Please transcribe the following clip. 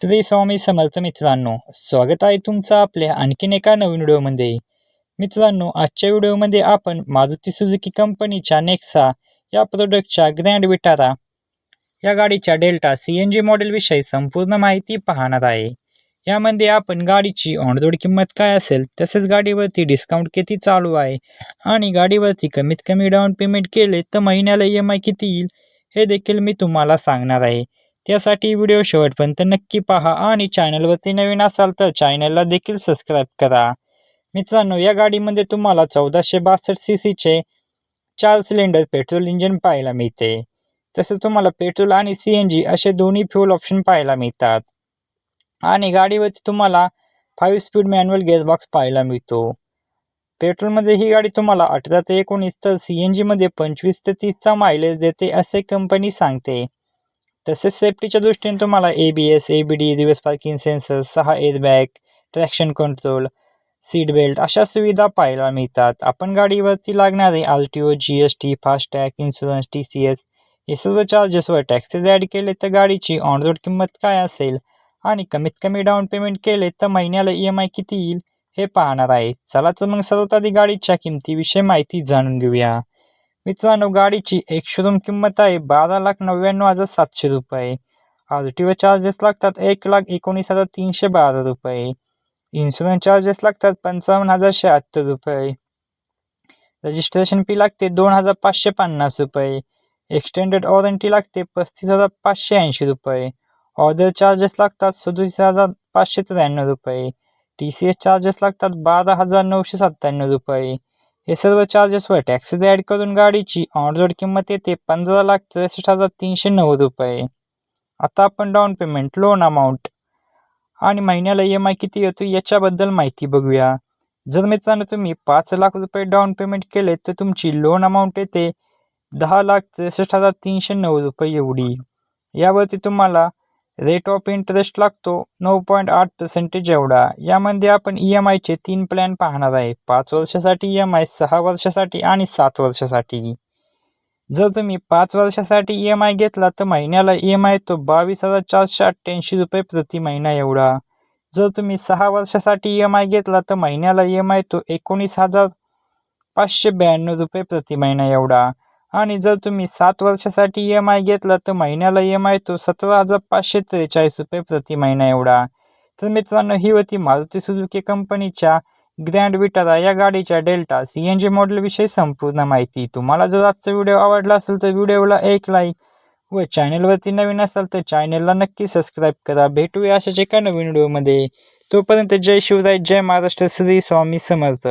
श्री स्वामी समर्थ मित्रांनो, स्वागत आहे तुमचं आपल्या आणखीन एका नवीन व्हिडिओमध्ये. मित्रांनो, आजच्या व्हिडिओमध्ये आपण मारुती सुझुकी कंपनीच्या नेक्सा या प्रोडक्टच्या ग्रँड विटारा या गाडीच्या डेल्टा CNG मॉडेलविषयी संपूर्ण माहिती पाहणार आहे. यामध्ये आपण गाडीची ऑन रोड किंमत काय असेल, तसेच गाडीवरती डिस्काउंट किती चालू आहे आणि गाडीवरती कमीत कमी डाऊन पेमेंट केले तर महिन्याला EMI किती येईल हे देखील मी तुम्हाला सांगणार आहे. त्यासाठी व्हिडिओ शेवटपर्यंत नक्की पहा आणि चॅनलवरती नवीन असाल तर चॅनलला देखील सबस्क्राईब करा. मित्रांनो, या गाडीमध्ये तुम्हाला 1462 सीसीचे 4 सिलेंडर पेट्रोल इंजिन पाहायला मिळते. तसेच तुम्हाला पेट्रोल आणि CNG असे दोन्ही फ्यूल ऑप्शन पाहायला मिळतात आणि गाडीवरती तुम्हाला 5 स्पीड मॅन्युअल गिअरबॉक्स पाहायला मिळतो. पेट्रोलमध्ये ही गाडी तुम्हाला 18 ते 19 तर CNG मध्ये 25 ते 30चा मायलेज देते असे कंपनी सांगते. तसेच सेफ्टीच्या दृष्टीने तुम्हाला ABS, ABD, reverse parking sensor, 6 airbag, traction control, seat belt अशा सुविधा पाहायला मिळतात. आपण गाडीवरती लागणारे RTO, GST, FASTag, insurance, TCS हे सर्व चार्जेसवर टॅक्सेस ॲड केले तर गाडीची ऑन रोड किंमत काय असेल आणि कमीत कमी डाऊन पेमेंट केले तर महिन्याला EMI किती येईल हे पाहणार आहे. चला तर मग सर्वात आधी गाडीच्या किमतीविषयी माहिती जाणून घेऊया. मित्रांनो, गाडीची एक शोरूम किंमत आहे 12,99,700 रुपये. RTO चार्जेस लागतात 1,19,312 रुपये. इन्शुरन्स चार्जेस लागतात 55,178 रुपये. रजिस्ट्रेशन फी लागते 2,550 रुपये. एक्सटेंडेड वॉरंटी लागते 35,580 रुपये. ऑर्डर चार्जेस लागतात 37,593 रुपये. TCS चार्जेस लागतात 12,997 रुपये. हे सर्व चार्जेसवर टॅक्सेस ॲड करून गाडीची ऑन रोड किंमत येते 15,63,309 रुपये. आता आपण डाऊन पेमेंट, लोन अमाऊंट आणि महिन्याला EMI किती येतो याच्याबद्दल माहिती बघूया. जर मित्रांनो तुम्ही 5 लाख रुपये डाऊन पेमेंट केले तर तुमची लोन अमाऊंट येते 10,63,309 रुपये एवढी. यावरती तुम्हाला रेट ऑफ इंटरेस्ट लागतो 9.8% एवढा. यामध्ये आपण EMIचे 3 प्लॅन पाहणार आहे. 5 वर्षासाठी EMI, 6 वर्षासाठी आणि 7 वर्षासाठी. जर तुम्ही 5 वर्षासाठी EMI घेतला तर महिन्याला EMI येतो 22,488 रुपये प्रति महिना एवढा. जर तुम्ही 6 वर्षासाठी EMI घेतला तर महिन्याला EMI येतो 19,592 रुपये प्रति महिना एवढा. आणि जर तुम्ही 7 वर्षासाठी EMI घेतला तर महिन्याला EMI येतो 17,543 रुपये प्रति महिना एवढा. तर मित्रांनो, ही होती मारुती सुझुकी कंपनीच्या ग्रँड विटारा या गाडीच्या डेल्टा CNG मॉडेलविषयी संपूर्ण माहिती. तुम्हाला जर आजचा व्हिडिओ आवडला असेल तर व्हिडिओला एक लाईक व चॅनलवरती नवीन असाल तर चॅनलला नक्की सबस्क्राईब करा. भेटूया अशाच एका नवीन व्हिडिओमध्ये. तोपर्यंत जय शिवराय, जय महाराष्ट्र, श्री स्वामी समर्थ.